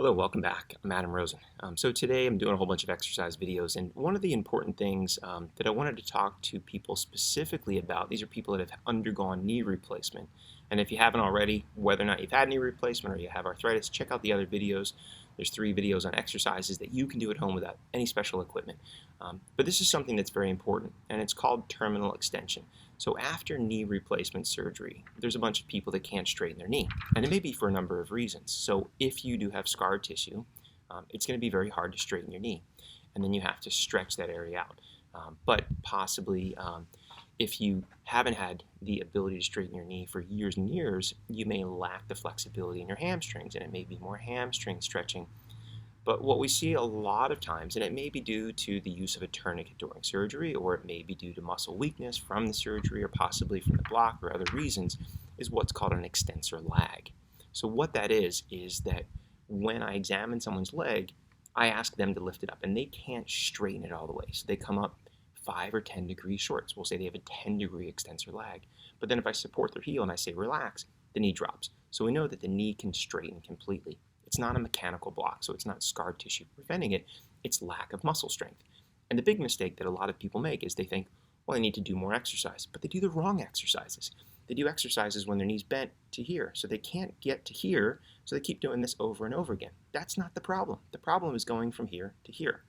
Hello, welcome back. I'm Rosen. So today I'm doing a whole bunch of exercise videos, and one of the important things that I wanted to talk to people specifically about, these are people that have undergone knee replacement. And if you haven't already, whether or not you've had knee replacement or you have arthritis, check out the other videos. There's 3 videos on exercises that you can do at home without any special equipment. But this is something that's very important, and it's called terminal extension. So after knee replacement surgery, there's a bunch of people that can't straighten their knee, and it may be for a number of reasons. So if you do have scar tissue, it's going to be very hard to straighten your knee, and then you have to stretch that area out. But possibly, if you haven't had the ability to straighten your knee for years and years, you may lack the flexibility in your hamstrings, and it may be more hamstring stretching. But what we see a lot of times, and it may be due to the use of a tourniquet during surgery, or it may be due to muscle weakness from the surgery, or possibly from the block or other reasons, is what's called an extensor lag. So what that is that when I examine someone's leg, I ask them to lift it up, and they can't straighten it all the way. So they come up 5 or 10 degrees short. So we'll say they have a 10-degree extensor lag. But then if I support their heel and I say relax, the knee drops. So we know that the knee can straighten completely. It's not a mechanical block, so it's not scar tissue preventing it, it's lack of muscle strength. And the big mistake that a lot of people make is they think, well, I need to do more exercise, but they do the wrong exercises. They do exercises when their knee's bent to here, so they can't get to here, so they keep doing this over and over again. That's not the problem. The problem is going from here to here.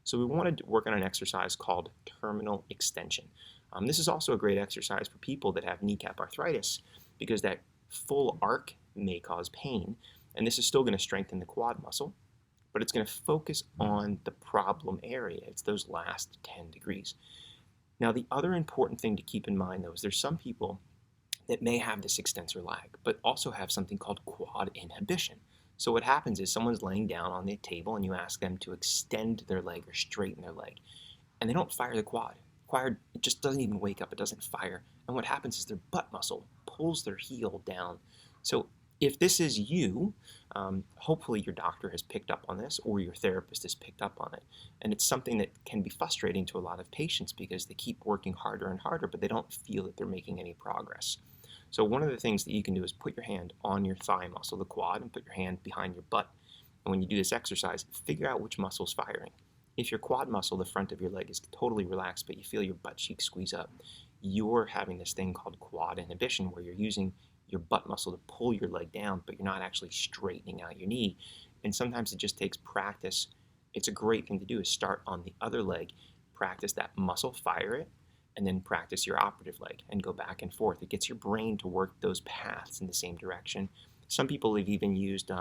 So we want to work on an exercise called terminal extension. This is also a great exercise for people that have kneecap arthritis, because that full arc may cause pain. And this is still going to strengthen the quad muscle, but it's going to focus on the problem area. It's those last 10 degrees. Now, the other important thing to keep in mind, though, is there's some people that may have this extensor lag, but also have something called quad inhibition. So what happens is someone's laying down on the table, and you ask them to extend their leg or straighten their leg, and they don't fire the quad. Quad, it just doesn't even wake up. It doesn't fire. And what happens is their butt muscle pulls their heel down. So if this is you, hopefully your doctor has picked up on this, or your therapist has picked up on it. And it's something that can be frustrating to a lot of patients because they keep working harder and harder, but they don't feel that they're making any progress. So one of the things that you can do is put your hand on your thigh muscle, the quad, and put your hand behind your butt. And when you do this exercise, figure out which muscle's firing. If your quad muscle, the front of your leg, is totally relaxed, but you feel your butt cheek squeeze up, you're having this thing called quad inhibition, where you're using your butt muscle to pull your leg down, but you're not actually straightening out your knee. And sometimes it just takes practice. It's a great thing to do is start on the other leg, practice that muscle, fire it, and then practice your operative leg and go back and forth. It gets your brain to work those paths in the same direction. Some people have even used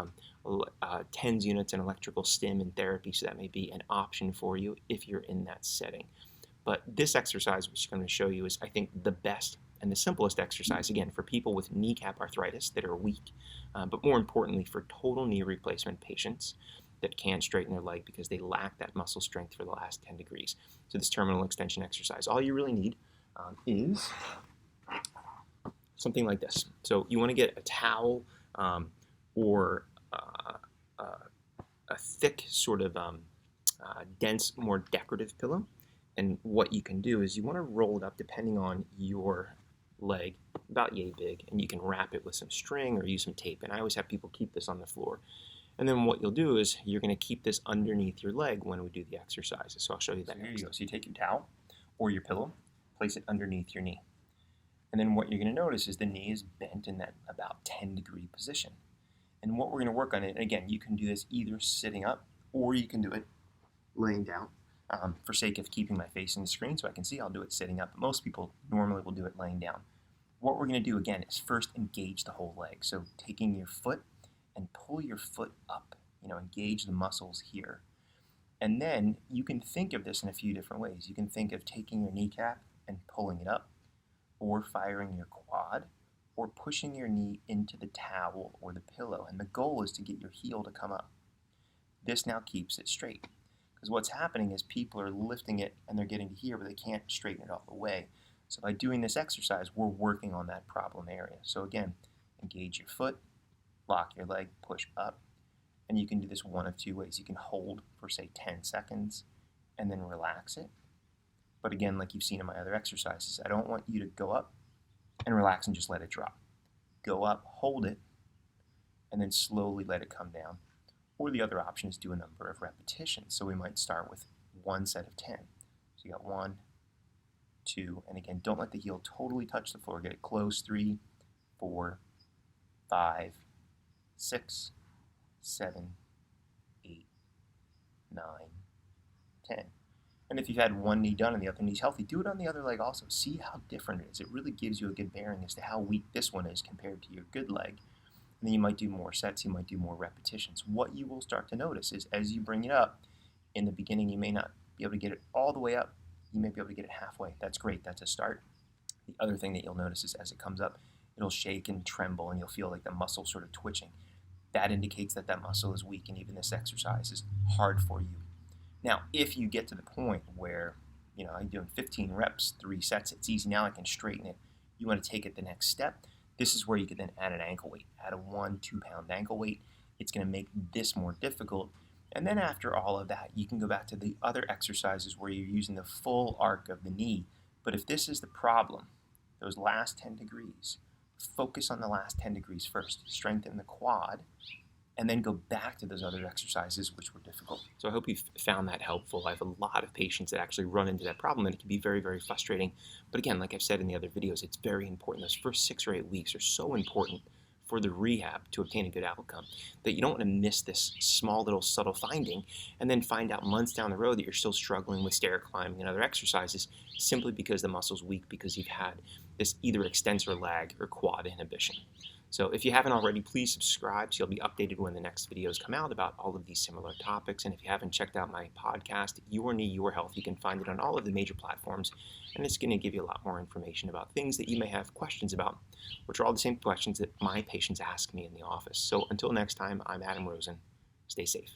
TENS units and electrical stim in therapy, so that may be an option for you if you're in that setting. But this exercise, which I'm going to show you, is, I think, the best and the simplest exercise, again, for people with kneecap arthritis that are weak, but more importantly, for total knee replacement patients that can't straighten their leg because they lack that muscle strength for the last 10 degrees. So this terminal extension exercise, all you really need is something like this. So you want to get a towel or a thick sort of dense, more decorative pillow. And what you can do is you want to roll it up depending on your leg, about yay big, and you can wrap it with some string or use some tape. And I always have people keep this on the floor. And then what you'll do is you're going to keep this underneath your leg when we do the exercises. So I'll show you that. So here you go. So you take your towel or your pillow, place it underneath your knee. And then what you're going to notice is the knee is bent in that about 10-degree position. And what we're going to work on it, and again, you can do this either sitting up or you can do it laying down. For sake of keeping my face in the screen so I can see, I'll do it sitting up. But most people normally will do it laying down. What we're going to do, again, is first engage the whole leg. So taking your foot and pull your foot up, engage the muscles here. And then you can think of this in a few different ways. You can think of taking your kneecap and pulling it up, or firing your quad, or pushing your knee into the towel or the pillow. And the goal is to get your heel to come up. This now keeps it straight. Because what's happening is people are lifting it and they're getting to here, but they can't straighten it all the way. So by doing this exercise, we're working on that problem area. So again, engage your foot, lock your leg, push up, and you can do this one of 2 ways. You can hold for, say, 10 seconds and then relax it. But again, like you've seen in my other exercises, I don't want you to go up and relax and just let it drop. Go up, hold it, and then slowly let it come down. Or the other option is do a number of repetitions. So we might start with one set of 10. So you got 1, 2, and again, don't let the heel totally touch the floor. Get it close. 3, 4, 5, 6, 7, 8, 9, 10. And if you've had one knee done and the other knee's healthy, do it on the other leg also. See how different it is. It really gives you a good bearing as to how weak this one is compared to your good leg. And then you might do more sets, you might do more repetitions. What you will start to notice is as you bring it up, in the beginning you may not be able to get it all the way up. You may be able to get it halfway. That's great. That's a start. The other thing that you'll notice is as it comes up, it'll shake and tremble and you'll feel like the muscle sort of twitching. That indicates that that muscle is weak and even this exercise is hard for you. Now, if you get to the point where, I'm doing 15 reps, 3 sets, it's easy, now I can straighten it. You want to take it the next step. This is where you can then add an ankle weight. Add a 1-2 pound ankle weight. It's going to make this more difficult. And then after all of that, you can go back to the other exercises where you're using the full arc of the knee. But if this is the problem, those last 10 degrees, focus on the last 10 degrees first. Strengthen the quad, and then go back to those other exercises which were difficult. So I hope you've found that helpful. I have a lot of patients that actually run into that problem, and it can be very, very frustrating. But again, like I've said in the other videos, it's very important. Those first 6 or 8 weeks are so important for the rehab to obtain a good outcome that you don't want to miss this small little subtle finding and then find out months down the road that you're still struggling with stair climbing and other exercises simply because the muscle's weak because you've had this either extensor lag or quad inhibition. So if you haven't already, please subscribe so you'll be updated when the next videos come out about all of these similar topics. And if you haven't checked out my podcast, Your Knee, Your Health, you can find it on all of the major platforms. And it's going to give you a lot more information about things that you may have questions about, which are all the same questions that my patients ask me in the office. So until next time, I'm Adam Rosen. Stay safe.